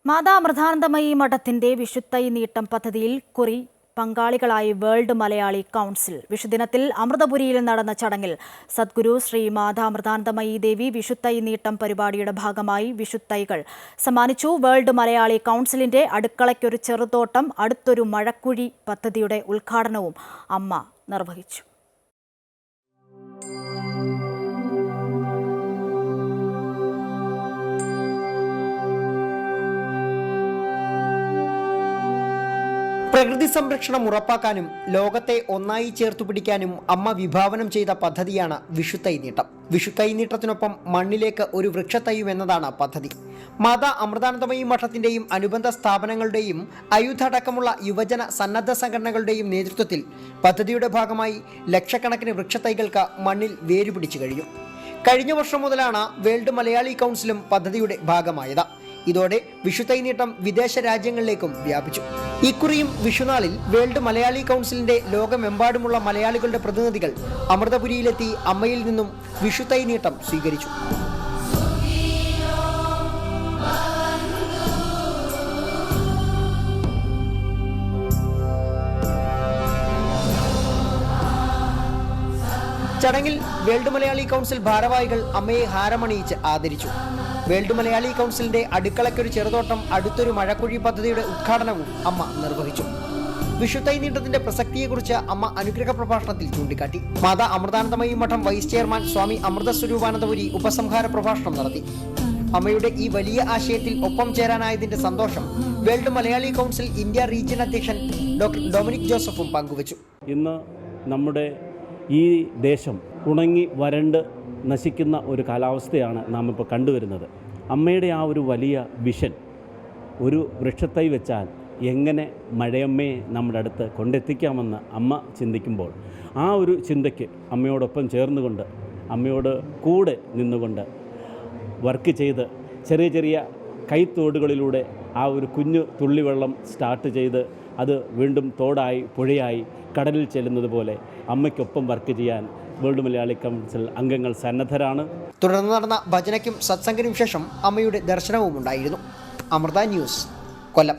മാതാ അമൃതാനന്ദമയി മഠത്തിന്റെ വിശുദ്ധൈ നീട്ടം പദ്ധതിയിൽ കുറി പങ്കാളികളായി വേൾഡ് മലയാളി കൗൺസിൽ. വിഷുദിനത്തിൽ അമൃതപുരിയിൽ നടന്ന ചടങ്ങിൽ സദ്ഗുരു ശ്രീ മാതാ അമൃതാനന്ദമയി ദേവി വിശുദ്ധൈ നീട്ടം പരിപാടിയുടെ ഭാഗമായി വിശുദ്ധൈകൾ സമ്മാനിച്ചു. വേൾഡ് മലയാളി കൗൺസിലിന്റെ അടുക്കളയ്ക്കൊരു ചെറുതോട്ടം, അടുത്തൊരു മഴക്കുഴി പദ്ധതിയുടെ ഉദ്ഘാടനവും അമ്മ നിർവഹിച്ചു. പ്രകൃതി സംരക്ഷണം ഉറപ്പാക്കാനും ലോകത്തെ ഒന്നായി ചേർത്തുപിടിക്കാനും അമ്മ വിഭാവനം ചെയ്ത പദ്ധതിയാണ് വിഷുത്തൈ നീട്ടം. വിഷുത്തൈ നീട്ടത്തിനൊപ്പം മണ്ണിലേക്ക് ഒരു വൃക്ഷത്തൈയും എന്നതാണ് പദ്ധതി. മാതാ അമൃതാനന്ദമയി മഠത്തിന്റെയും അനുബന്ധ സ്ഥാപനങ്ങളുടെയും അടക്കമുള്ള യുവജന സന്നദ്ധ സംഘടനകളുടെയും നേതൃത്വത്തിൽ പദ്ധതിയുടെ ഭാഗമായി ലക്ഷക്കണക്കിന് വൃക്ഷത്തൈകൾക്ക് മണ്ണിൽ വേരുപിടിച്ചു കഴിഞ്ഞു. കഴിഞ്ഞ വർഷം മുതലാണ് വേൾഡ് മലയാളി കൗൺസിലും പദ്ധതിയുടെ ഭാഗമായത്. ഇതോടെ വിഷുത്തൈ നീട്ടം വിദേശ രാജ്യങ്ങളിലേക്കും വ്യാപിച്ചു. ഇക്കുറിയും വിഷുനാളിൽ വേൾഡ് മലയാളി കൗൺസിലിന്റെ ലോകമെമ്പാടുമുള്ള മലയാളികളുടെ പ്രതിനിധികൾ അമൃതപുരിയിലെത്തി അമ്മയിൽ നിന്നും വിഷുത്തൈ നീട്ടം സ്വീകരിച്ചു. ചടങ്ങിൽ വേൾഡ് മലയാളി കൗൺസിൽ ഭാരവാഹികൾ അമ്മയെ ഹാരമണിയിച്ച് ആദരിച്ചു. വേൾഡ് മലയാളി കൗൺസിലിന്റെ അടുക്കളയ്ക്കൊരു ചെറുതോട്ടം, അടുത്തൊരു മഴക്കുഴി പദ്ധതിയുടെ ഉദ്ഘാടനവും അമ്മ നിർവഹിച്ചു. വിഷുത്തൈ നീട്ടത്തിന്റെ പ്രസക്തിയെക്കുറിച്ച് അമ്മ അനുഗ്രഹ പ്രഭാഷണത്തിൽ ചൂണ്ടിക്കാട്ടി. മാതാ അമൃതാനന്ദമയി മഠം വൈസ് ചെയർമാൻ സ്വാമി അമൃതസ്വരൂപാനന്ദപുരി ഉപസംഹാര പ്രഭാഷണം നടത്തി. അമ്മയുടെ ഈ വലിയ ആശയത്തിൽ ഒപ്പം ചേരാനായതിന്റെ സന്തോഷം world Malayali council India region അധ്യക്ഷൻ ഡോക്ടർ ഡൊമിനിക് ജോസഫും പങ്കുവച്ചു. ഇന്ന് നമ്മുടെ ഈ ദേശം ഉണങ്ങി വരണ്ട് നശിക്കുന്ന ഒരു കാലാവസ്ഥയാണ് നാം ഇപ്പോൾ കണ്ടുവരുന്നത്. അമ്മയുടെ ആ ഒരു വലിയ വിഷൻ, ഒരു വൃക്ഷത്തൈ വെച്ചാൽ എങ്ങനെ മഴയമ്മയെ നമ്മുടെ അടുത്ത് കൊണ്ടെത്തിക്കാമെന്ന് അമ്മ ചിന്തിക്കുമ്പോൾ ആ ഒരു ചിന്തയ്ക്ക് അമ്മയോടൊപ്പം ചേർന്നുകൊണ്ട്, അമ്മയോട് കൂടെ നിന്നുകൊണ്ട് വർക്ക് ചെയ്ത് ചെറിയ ചെറിയ കൈത്തോടുകളിലൂടെ ആ ഒരു കുഞ്ഞു തുള്ളിവെള്ളം സ്റ്റാർട്ട് ചെയ്ത് അത് വീണ്ടും തോടായി പുഴയായി കടലിൽ ചെല്ലുന്നത് പോലെ അമ്മയ്ക്കൊപ്പം വർക്ക് ചെയ്യാൻ വേൾഡ് മലയാളി കൗൺസിൽ അംഗങ്ങൾ സന്നദ്ധരാണ്. തുടർന്ന് നടന്ന ഭജനയ്ക്കും സത്സംഗിനും ശേഷം അമ്മയുടെ ദർശനവും ഉണ്ടായിരുന്നു. അമൃത ന്യൂസ്, കൊല്ലം.